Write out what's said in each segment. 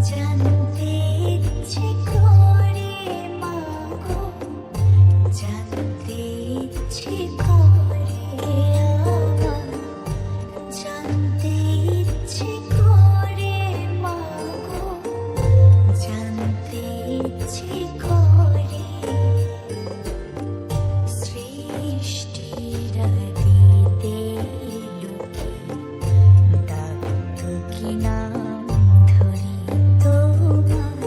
জানতে ইচ্ছে করে মাগো, জানতে ইচ্ছে করে আমার, জানতে ইচ্ছে করে মাগো, জানতে ইচ্ছে করে। সৃষ্টির আদিতে লুকে ডাকতো কি নাম ধরি তোমার,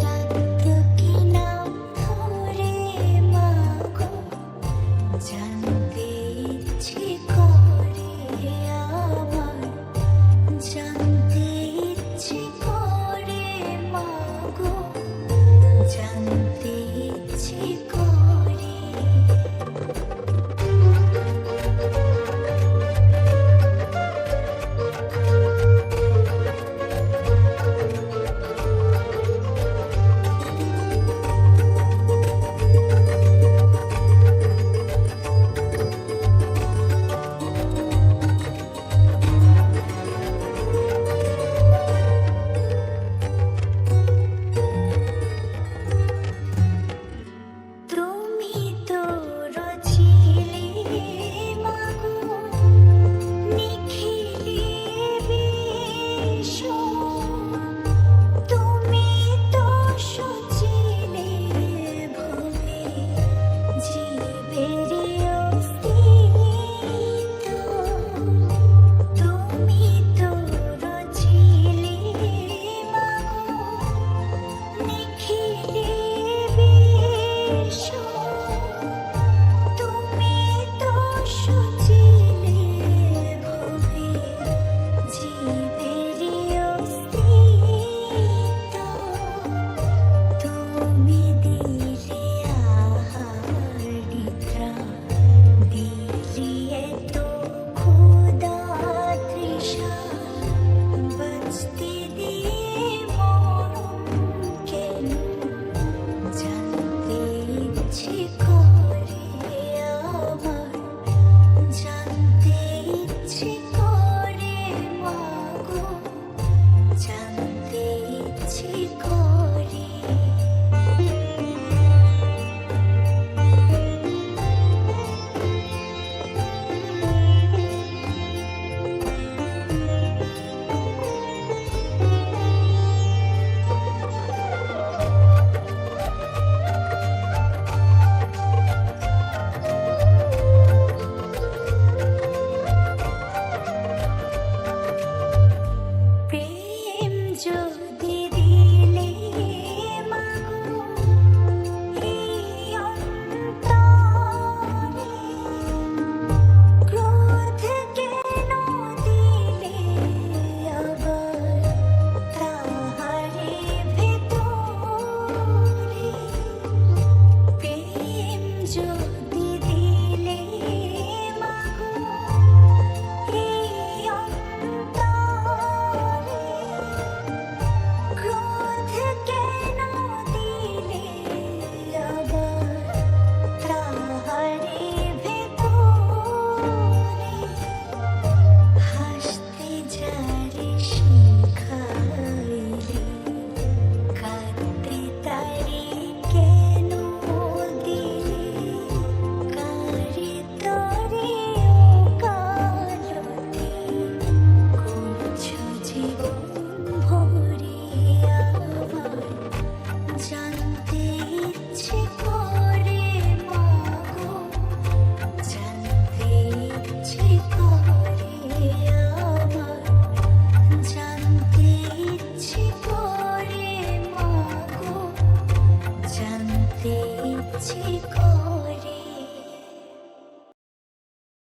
ডাকতো কি নাম ধরে মাগো, জানতে ইচ্ছে করে আমার, জানতে ইচ্ছে করে মাগো, জানতে ইচ্ছে করে। তুমি তো রছিলে মাগো নিখিলে বিশ্ব, তুমি তো সছিলে ভুলে জীবের অস্তিত্ব, তুমি তো রছিলে মাগো নিখিলে বিশ্ব, তুমি তো সছিলে ভুলে জীবের অস্তিত্ব, তুমি দিলে আহার নিদ্রা, দিলে তো ক্ষুধা তৃষা, বাঁচতে দিয়ে মরণ কেন, জানতে ইচ্ছে করে আমার, জানতে ইচ্ছে করে মাগো, জানতে ইচ্ছে করে। প্রেম